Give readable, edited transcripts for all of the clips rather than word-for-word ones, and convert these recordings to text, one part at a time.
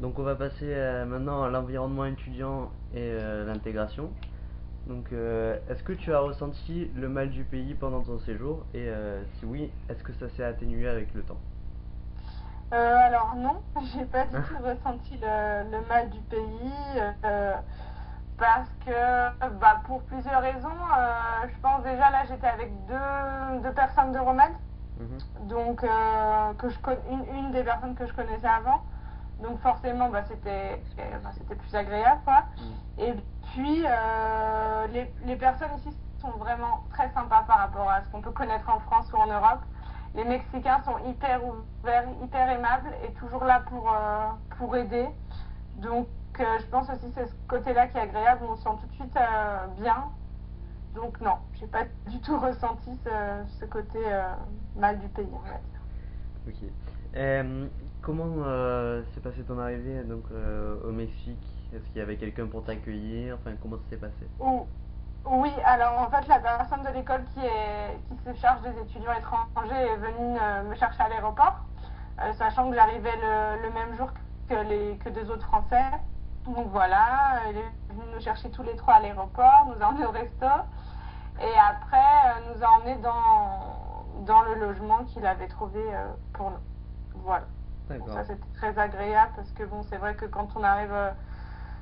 Donc on va passer maintenant à l'environnement étudiant et l'intégration. Donc est-ce que tu as ressenti le mal du pays pendant ton séjour et si oui, est-ce que ça s'est atténué avec le temps? Alors non, j'ai pas du tout ressenti le mal du pays parce que pour plusieurs raisons. Je pense déjà là j'étais avec deux personnes de Romède, Mhm. donc une des personnes que je connaissais avant. Donc forcément c'était plus agréable quoi. Mm. Et puis les personnes ici sont vraiment très sympas par rapport à ce qu'on peut connaître en France ou en Europe. Les Mexicains sont hyper ouverts, hyper aimables et toujours là pour aider. Donc je pense aussi que c'est ce côté-là qui est agréable, on se sent tout de suite bien. Donc non, j'ai pas du tout ressenti ce côté mal du pays, on va dire. Ok. Comment s'est passée ton arrivée donc au Mexique? Est-ce qu'il y avait quelqu'un pour t'accueillir? Enfin, comment ça s'est passé? Ou- oui, alors en fait la personne de l'école qui se charge des étudiants étrangers est venue me chercher à l'aéroport, sachant que j'arrivais le même jour que deux autres Français. Donc voilà, elle est venue nous chercher tous les trois à l'aéroport, nous a emmenés au resto et après nous a emmenés dans le logement qu'il avait trouvé pour nous. Voilà. Bon, ça D'accord. c'était très agréable parce que bon, c'est vrai que quand on arrive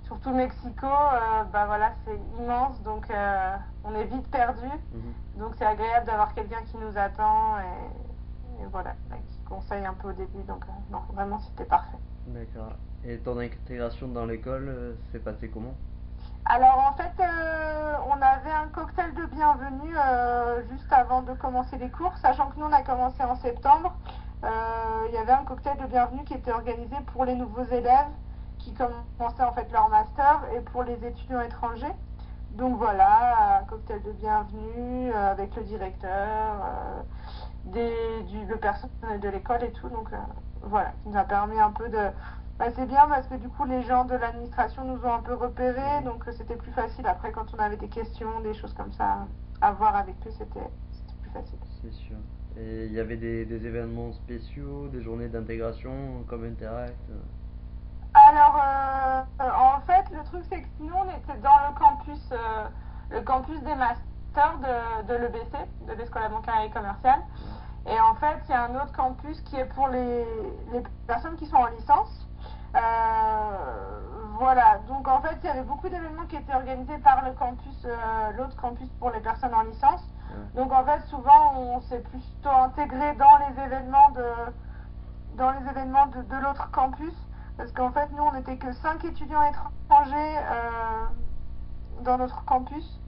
surtout Mexico, voilà, c'est immense, donc on est vite perdu. Mhm. Donc c'est agréable d'avoir quelqu'un qui nous attend et voilà, qui conseille un peu au début. Donc non, vraiment c'était parfait. D'accord. Et ton intégration dans l'école s'est passée comment? Alors en fait, on avait un cocktail de bienvenue juste avant de commencer les cours, sachant que nous on a commencé en septembre. Il y avait un cocktail de bienvenue qui était organisé pour les nouveaux élèves qui commençaient en fait leur master et pour les étudiants étrangers. Donc voilà, un cocktail de bienvenue avec le directeur, le personnel de l'école et tout. Donc voilà, qui nous a permis un peu de. C'est bien parce que du coup les gens de l'administration nous ont un peu repérés, Mhm. donc c'était plus facile après quand on avait des questions, des choses comme ça à voir avec eux, c'était plus facile. C'est sûr. Et il y avait des événements spéciaux, des journées d'intégration comme Interact. Alors, en fait, le truc, c'est que nous, on était dans le campus des masters de l'EBC, de l'École bancaire et commerciale. Ouais. Et en fait, il y a un autre campus qui est pour les personnes qui sont en licence. Voilà, donc en fait, il y avait beaucoup d'événements qui étaient organisés par l'autre campus pour les personnes en licence. Ouais. Donc en fait, souvent, on s'est plutôt intégré dans les événements de l'autre campus, parce qu'en fait, nous, on n'était que 5 étudiants étrangers dans notre campus.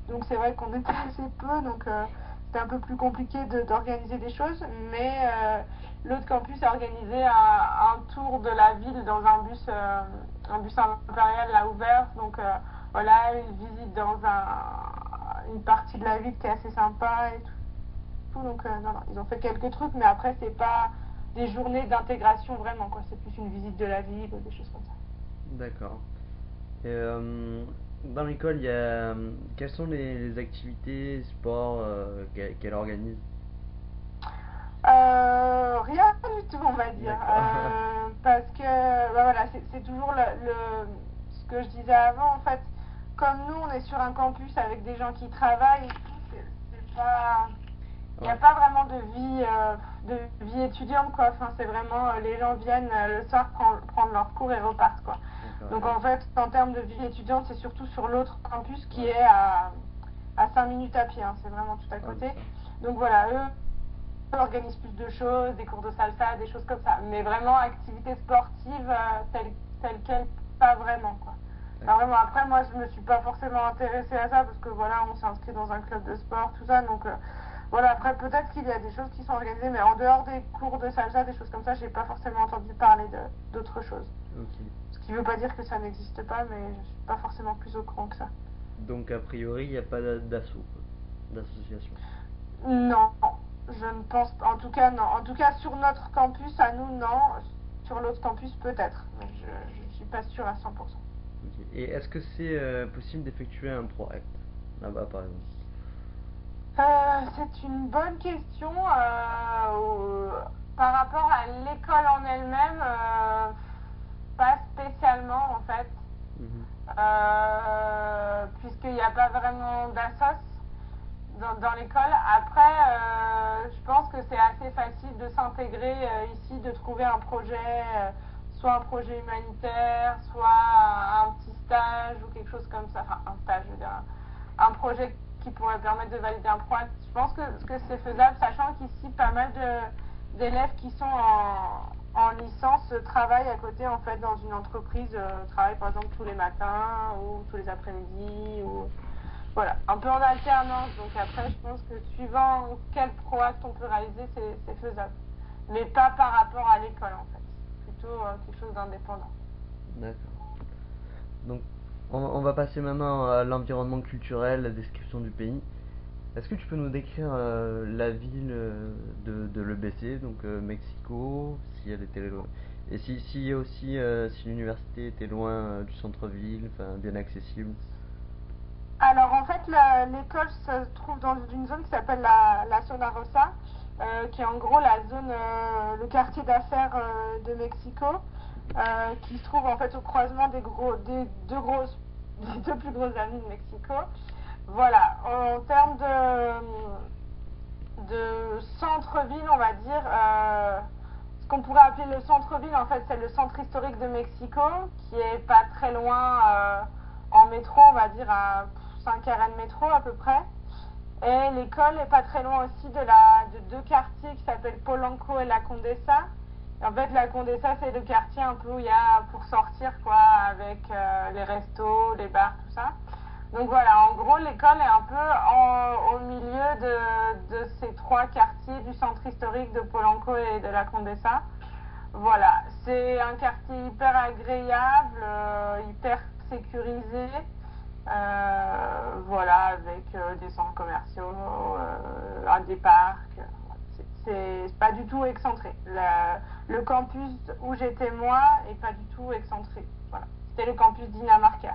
Donc c'est vrai qu'on était assez peu, donc c'était un peu plus compliqué d'organiser des choses. Mais l'autre campus a organisé un tour de la ville dans un bus impérial là ouvert. Donc voilà, une visite dans une partie de la ville qui est assez sympa et tout. Donc non, non, ils ont fait quelques trucs, mais après, c'est pas des journées d'intégration vraiment, quoi. C'est plus une visite de la ville ou des choses comme ça. D'accord. Et dans l'école, quelles sont les activités, sports qu'elle organise? Rien du tout, on va dire. D'accord. Parce que voilà, c'est toujours ce que je disais avant. En fait, comme nous, on est sur un campus avec des gens qui travaillent et tout, c'est pas. Il n'y a Ouais. pas vraiment de vie étudiante, quoi. Enfin, c'est vraiment, les gens viennent le soir prendre leurs cours et repartent, quoi. D'accord. Donc, en fait, en termes de vie étudiante, c'est surtout sur l'autre campus qui Ouais. est à 5 minutes à pied, hein. C'est vraiment tout à Ah, côté. ça. Donc, voilà, eux organisent plus de choses, des cours de salsa, des choses comme ça. Mais vraiment, activité sportive telle quelle, pas vraiment, quoi. Alors D'accord. vraiment, après, moi, je me suis pas forcément intéressée à ça parce que voilà, on s'est inscrit dans un club de sport, tout ça. Donc voilà, après, peut-être qu'il y a des choses qui sont organisées, mais en dehors des cours de salsa, des choses comme ça, j'ai pas forcément entendu parler d'autres choses. Ok. Ce qui veut pas dire que ça n'existe pas, mais je suis pas forcément plus au courant que ça. Donc a priori, il n'y a pas d'asso, quoi, d'association. Non, je ne pense pas. En tout cas, non. En tout cas, sur notre campus, à nous, non. Sur l'autre campus, peut-être. Mais je ne suis pas sûre à 100%. Ok. Et est-ce que c'est possible d'effectuer un ProAct là-bas, par exemple? C'est une bonne question. Par rapport à l'école en elle-même, pas puisqu'il n'y a pas vraiment d'assos dans l'école. Après, je pense que c'est assez facile de s'intégrer ici, de trouver un projet, soit un projet humanitaire, soit un petit stage ou quelque chose comme ça. Enfin, un stage, je veux dire, un projet qui pourrait permettre de valider un projet. Je pense que c'est faisable, sachant qu'ici, pas mal d'élèves qui sont en licence travaillent à côté, en fait, dans une entreprise, travaillent par exemple tous les matins ou tous les après-midi ou voilà, un peu en alternance. Donc après, je pense que suivant quel proact on peut réaliser, c'est faisable. Mais pas par rapport à l'école, en fait. Plutôt quelque chose d'indépendant. D'accord. Donc, on va passer maintenant à l'environnement culturel, la description du pays. Est-ce que tu peux nous décrire la ville de l'EBC, donc Mexico, si elle était loin, et si aussi si l'université était loin du centre-ville, enfin bien accessible. Alors en fait, l'école se trouve dans une zone qui s'appelle la Zona Rosa, qui est en gros la zone, le quartier d'affaires de Mexico, qui se trouve en fait au croisement des deux plus grosses avenues de Mexico. Voilà, en termes de centre-ville, on va dire, ce qu'on pourrait appeler le centre-ville, en fait, c'est le centre historique de Mexico, qui est pas très loin en métro, on va dire à 5 arrêts de métro à peu près. Et l'école est pas très loin aussi de deux quartiers qui s'appellent Polanco et La Condesa. Et en fait, La Condesa, c'est le quartier un peu où il y a pour sortir, quoi, avec les restos, les bars, tout ça. Donc voilà, en gros, l'école est un peu au milieu de ces trois quartiers du centre historique de Polanco et de La Condesa. Voilà, c'est un quartier hyper agréable, hyper sécurisé. Voilà, avec des centres commerciaux, des parcs. C'est pas du tout excentré. Le campus où j'étais moi est pas du tout excentré. Voilà. C'était le campus Dinamarca.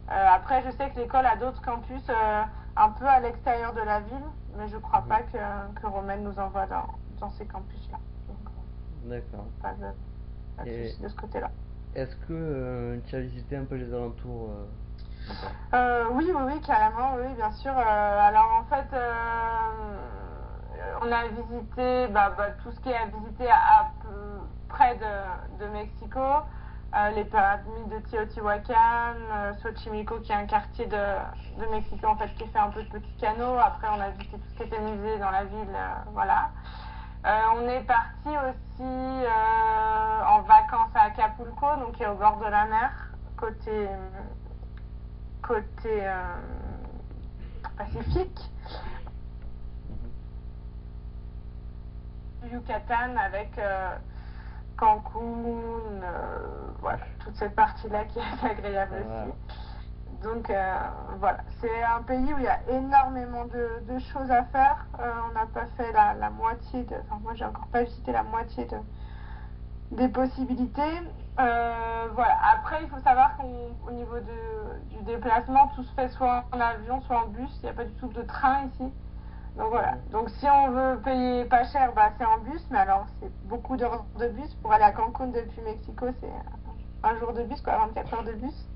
Après, je sais que l'école a d'autres campus un peu à l'extérieur de la ville, mais je crois pas que Romaine nous envoie dans ces campus-là. D'accord. Pas de souci de ce côté-là. Est-ce que tu as visité un peu les alentours Oui, oui, oui, carrément, oui, bien sûr. Alors en fait, on a visité tout ce qui est à visiter à peu près de Mexico, les pyramides de Teotihuacan, Xochimilco qui est un quartier de Mexico en fait qui fait un peu de petits canaux. Après, on a visité tout ce qui était musée dans la ville, voilà. On est parti aussi en vacances à Acapulco, donc qui est au bord de la mer, côté Pacifique. Yucatan avec Cancun, voilà, toute cette partie-là qui est assez agréable aussi. Donc voilà, c'est un pays où il y a énormément de choses à faire. On n'a pas fait la moitié enfin moi j'ai encore pas visité la moitié des possibilités. Voilà. Après, il faut savoir qu'au niveau du déplacement, tout se fait soit en avion, soit en bus. Il n'y a pas du tout de train ici. Donc voilà. Donc si on veut payer pas cher, c'est en bus. Mais alors, c'est beaucoup d'heures de bus. Pour aller à Cancun depuis Mexico, c'est un jour de bus, quoi, 24 heures de bus.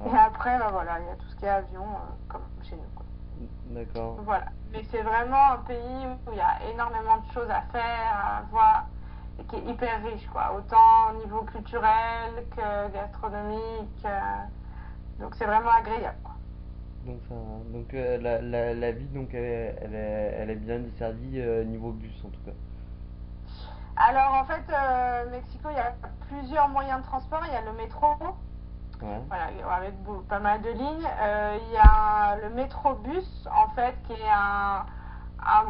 Et après, voilà, il y a tout ce qui est avion, comme chez nous, quoi. D'accord. Voilà. Mais c'est vraiment un pays où il y a énormément de choses à faire, à voir, et qui est hyper riche, quoi. Autant au niveau culturel que gastronomique. Donc c'est vraiment agréable, quoi. Donc la ville donc elle est bien desservie niveau bus en tout cas. Alors en fait, Mexico, il y a plusieurs moyens de transport. Il y a le métro, Ouais. voilà, avec pas mal de lignes. Il y a le métrobus, en fait, qui est un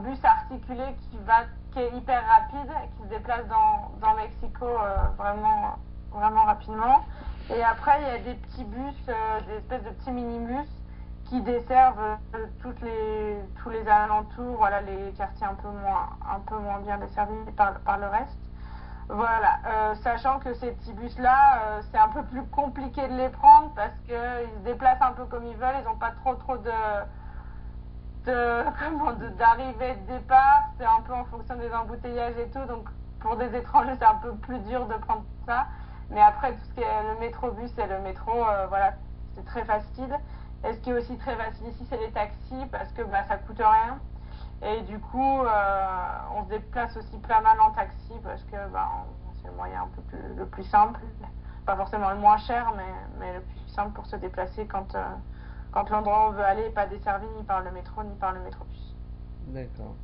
bus articulé qui est hyper rapide, qui se déplace dans Mexico vraiment, vraiment rapidement. Et après, il y a des petits bus, des espèces de petits minibus qui desservent tous les alentours, voilà, les quartiers un peu moins bien desservis par le reste. Voilà, sachant que ces petits bus-là, c'est un peu plus compliqué de les prendre parce qu'ils se déplacent un peu comme ils veulent, ils n'ont pas trop d'arrivée et de départ, c'est un peu en fonction des embouteillages et tout, donc pour des étrangers c'est un peu plus dur de prendre ça, mais après tout ce qui est le métrobus et le métro, voilà, c'est très facile. Et ce qui est aussi très facile ici, c'est les taxis parce que bah, ça coûte rien. Et du coup, on se déplace aussi pas mal en taxi parce que bah, c'est le moyen un peu le plus simple. Pas forcément le moins cher, mais le plus simple pour se déplacer quand l'endroit où on veut aller n'est pas desservi ni par le métro ni par le métrobus. D'accord.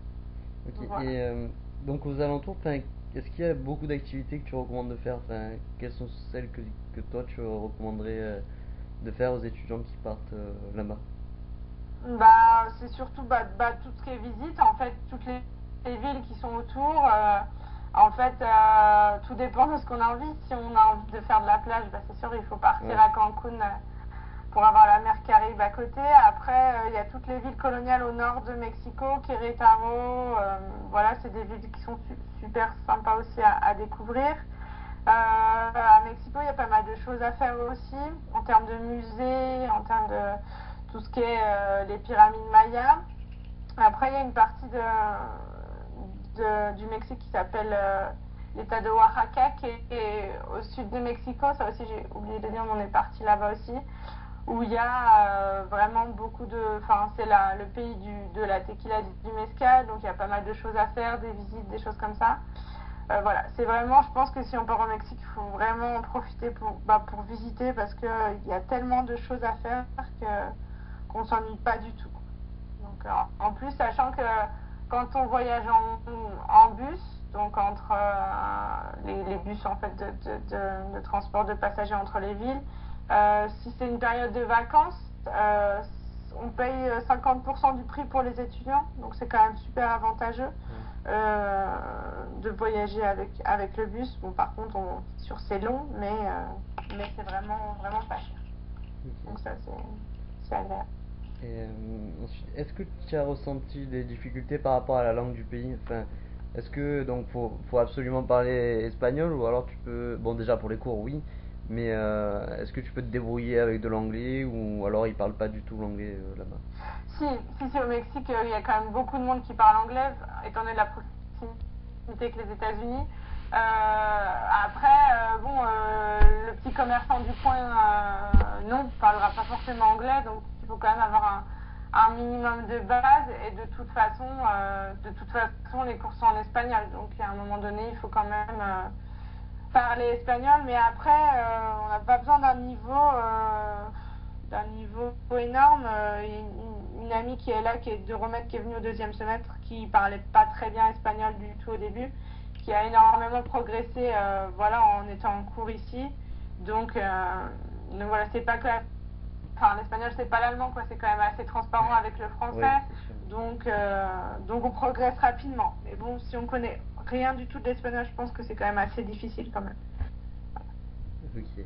Ok. Voilà. Et donc aux alentours, enfin, est-ce qu'il y a beaucoup d'activités que tu recommandes de faire? Enfin, quelles sont celles que toi tu recommanderais de faire aux étudiants qui partent là-bas? Bah, c'est surtout tout ce qui est visite, en fait, toutes les villes qui sont autour. En fait, tout dépend de ce qu'on a envie. Si on a envie de faire de la plage, bah, c'est sûr, il faut partir Ouais. à Cancun pour avoir la mer Caraïbe à côté. Après, il y a toutes les villes coloniales au nord de Mexico, Querétaro. Voilà, c'est des villes qui sont super sympas aussi à découvrir. À Mexico, il y a pas mal de choses à faire aussi, en termes de musées, en termes de tout ce qui est les pyramides mayas. Après, il y a une partie du Mexique qui s'appelle l'État de Oaxaca, qui est au sud de Mexico. Ça aussi, j'ai oublié de dire, on est parti là-bas aussi, où il y a vraiment beaucoup de... Enfin, c'est le pays de la tequila, du mezcal, donc il y a pas mal de choses à faire, des visites, des choses comme ça. Voilà, c'est vraiment, je pense que si on part au Mexique, il faut vraiment en profiter pour visiter parce qu'il y a tellement de choses à faire qu'on s'ennuie pas du tout. Donc, en plus, sachant que quand on voyage en bus, donc entre les bus en fait de transport de passagers entre les villes, si c'est une période de vacances, on paye 50% du prix pour les étudiants, donc c'est quand même super avantageux de voyager avec le bus. Bon, par contre, c'est long, mais c'est vraiment, vraiment pas cher. Ok. Donc ça, c'est agréable. Et ensuite, est-ce que tu as ressenti des difficultés par rapport à la langue du pays? Enfin, est-ce que donc faut absolument parler espagnol ou alors tu peux, bon déjà pour les cours oui, mais est-ce que tu peux te débrouiller avec de l'anglais ou alors ils parlent pas du tout l'anglais là-bas? Si, au Mexique, il y a quand même beaucoup de monde qui parle anglais, étant donné la proximité avec les États-Unis. Après, bon, le petit commerçant du coin, non, parlera pas forcément anglais, donc il faut quand même avoir un minimum de base. Et de toute façon, les cours sont en espagnol, donc à un moment donné, il faut quand même parler espagnol. Mais après, on n'a pas besoin d'un niveau énorme. Une amie qui est là, qui est de Romède, qui est venue au deuxième semestre, qui parlait pas très bien espagnol du tout au début, qui a énormément progressé voilà, en étant en cours ici. Donc voilà, c'est pas que enfin, l'espagnol c'est pas l'allemand, quoi, c'est quand même assez transparent avec le Oui, français. c'est sûr. Donc on progresse rapidement. Mais bon, si on connaît rien du tout de l'espagnol, je pense que c'est quand même assez difficile quand même. Ok.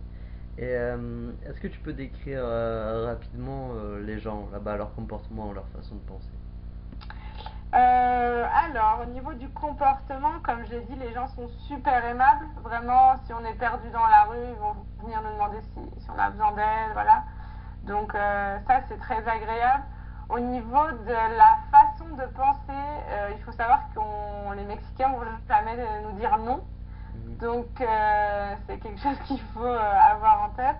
Et est-ce que tu peux décrire rapidement les gens là-bas, leur comportement, leur façon de penser? Alors, au niveau du comportement, comme je l'ai dit, les gens sont super aimables. Vraiment, si on est perdu dans la rue, ils vont venir nous demander si on a besoin d'aide, voilà. Donc ça, c'est très agréable. Au niveau de la façon de penser, il faut savoir que les Mexicains ne vont jamais nous dire non. Mhm. Donc c'est quelque chose qu'il faut avoir en tête.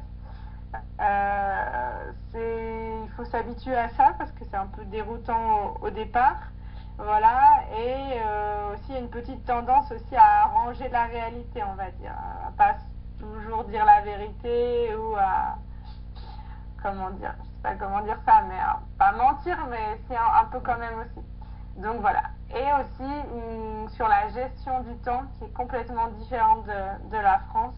Il faut s'habituer à ça parce que c'est un peu déroutant au départ. Voilà, et aussi il y a une petite tendance aussi à arranger la réalité, on va dire, à pas toujours dire la vérité ou à, comment dire, je sais pas comment dire ça, mais pas mentir, mais c'est un peu quand même aussi. Donc voilà. Et aussi sur la gestion du temps qui est complètement différente de la France,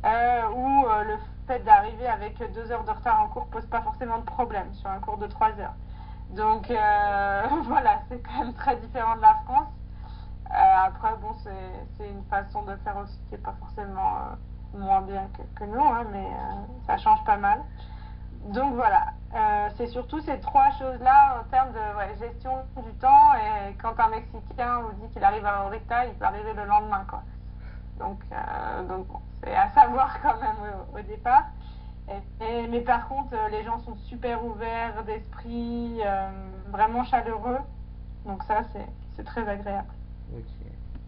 où le fait d'arriver avec 2 heures de retard en cours pose pas forcément de problème sur un cours de 3 heures. Donc voilà, c'est quand même très différent de la France. Après, bon, c'est une façon de faire aussi qui n'est pas forcément moins bien que nous, hein, mais ça change pas mal. Donc voilà, c'est surtout ces trois choses-là en termes de gestion du temps. Et quand un Mexicain vous dit qu'il arrive à Horita, il peut arriver le lendemain, quoi. Donc bon, c'est à savoir quand même au départ. Mais par contre, les gens sont super ouverts d'esprit, vraiment chaleureux. Donc ça, c'est très agréable. Ok.